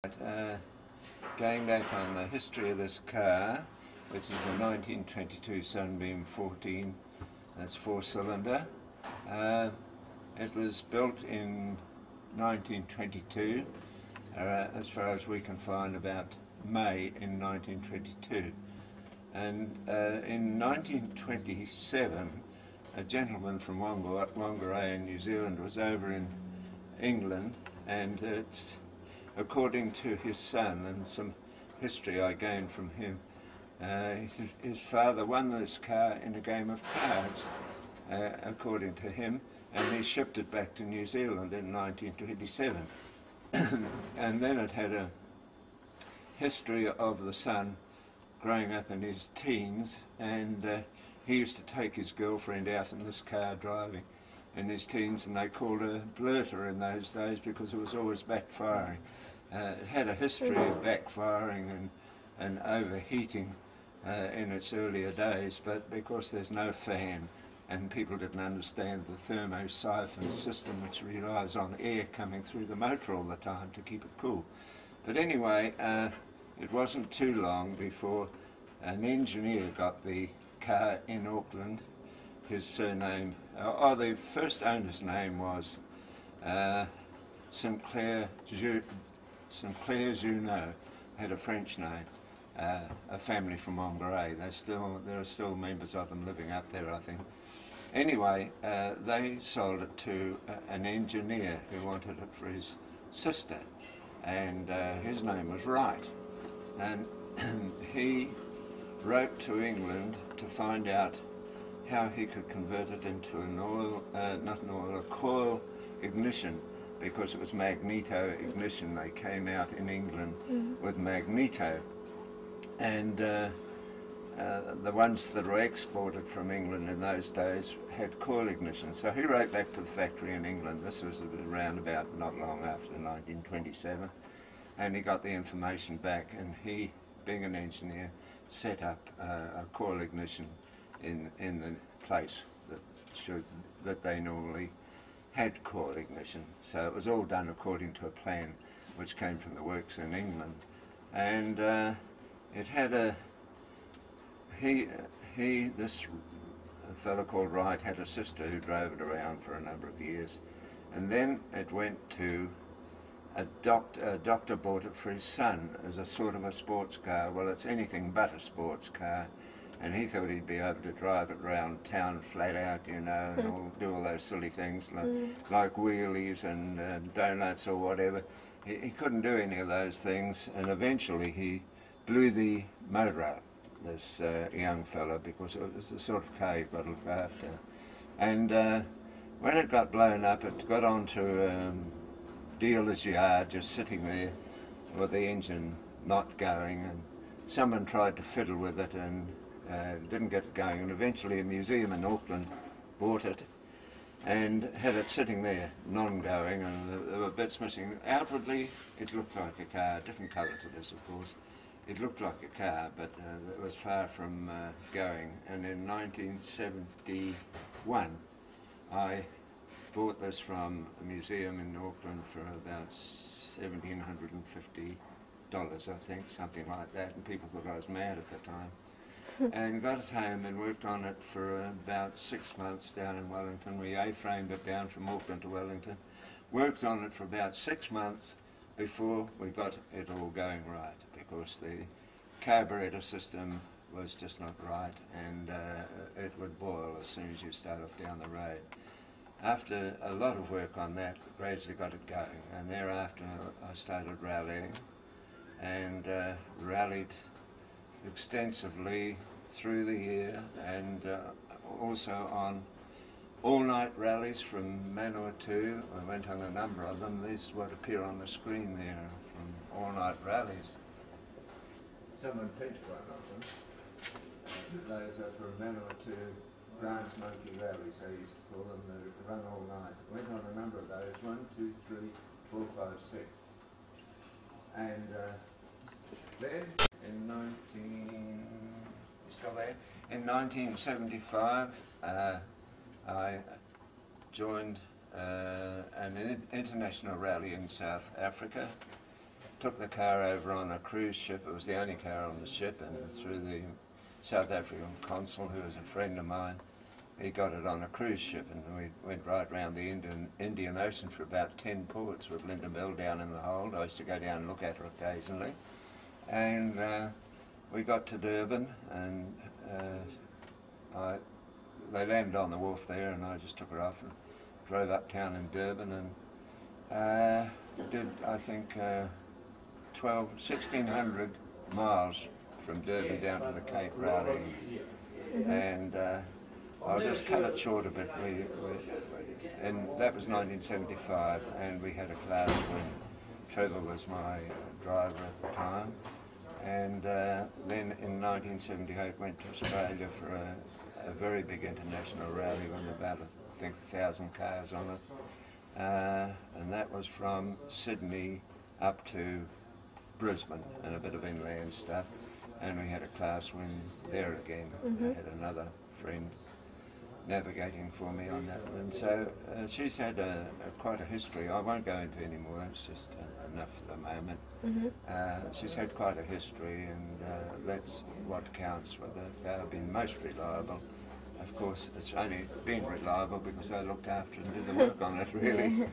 Going back on the history of this car, which is the 1922 Sunbeam 14, that's 4-cylinder. It was built in 1922, as far as we can find, about May in 1922. And in 1927, a gentleman from Warwickshire in New Zealand was over in England, and it's according to his son, and some history I gained from him, his father won this car in a game of cards, according to him, and he shipped it back to New Zealand in 1927. And then it had a history of the son growing up in his teens, and he used to take his girlfriend out in this car driving in his teens, and they called her blurter in those days because it was always backfiring. It had a history of backfiring and overheating in its earlier days, but because there's no fan and people didn't understand the thermo-siphon system, which relies on air coming through the motor all the time to keep it cool. But anyway, it wasn't too long before an engineer got the car in Auckland. His surname, the first owner's name was Sinclair Junot, had a French name, a family from Warwickshire. There are still members of them living up there, I think. Anyway, they sold it to an engineer who wanted it for his sister, and his name was Wright. And he wrote to England to find out how he could convert it into a coil ignition, because it was magneto ignition. They came out in England with magneto, and the ones that were exported from England in those days had coil ignition. So he wrote back to the factory in England. This was around about not long after 1927, and he got the information back, and he, being an engineer, set up a coil ignition in the place that they normally had coil ignition. So it was all done according to a plan which came from the works in England, and it had this fellow called Wright had a sister who drove it around for a number of years, and then it went to a doctor bought it for his son as a sort of a sports car. Well, it's anything but a sports car, and he thought he'd be able to drive it around town flat out, you know, and do all those silly things like wheelies and donuts or whatever. He couldn't do any of those things, and eventually he blew the motor out, this young fella, because it was the sort of car you've got to look after. And when it got blown up, it got onto dealer's yard, just sitting there with the engine not going, and someone tried to fiddle with it and didn't get it going, and eventually a museum in Auckland bought it and had it sitting there non-going, and there were bits missing. Outwardly it looked like a car, different colour to this of course. It looked like a car, but it was far from going. And in 1971 I bought this from a museum in Auckland for about $1,750, I think, something like that, and people thought I was mad at the time. And got it home and worked on it for about 6 months down in Wellington. We A-framed it down from Auckland to Wellington. Worked on it for about 6 months before we got it all going right, because the carburetor system was just not right, and it would boil as soon as you start off down the road. After a lot of work on that, gradually got it going, and thereafter I started rallying, and rallied extensively through the year, and also on all-night rallies from Manawatu. I went on a number of them. These would appear on the screen there from all-night rallies. Someone pinched one of them. Those are from Manawatu Grand Smoky rallies, they used to call them, that run all night. Went on a number of those, 1, 2, 3, 4, 5, 6. And then in 1975, I joined an international rally in South Africa, took the car over on a cruise ship. It was the only car on the ship, and through the South African consul, who was a friend of mine, he got it on a cruise ship, and we went right round the Indian Ocean for about 10 ports with Lyndabelle down in the hold. I used to go down and look at her occasionally. And we got to Durban, and they landed on the wharf there, and I just took her off and drove uptown in Durban, and did, I think, 1,600 miles from Durban down to the Cape Rowley. And I'll just cut it short a bit. And that was 1975, and we had a class when Trevor was my driver at the time. And then in 1978 went to Australia for a very big international rally with about, I think, 1,000 cars on it. And that was from Sydney up to Brisbane and a bit of inland stuff. And we had a class win there again. I had another friend navigating for me on that one. So she's had quite a history. I won't go into any more, that's just enough for the moment. She's had quite a history, and that's what counts with it. They've been most reliable. Of course, it's only been reliable because I looked after and did the work on it, really.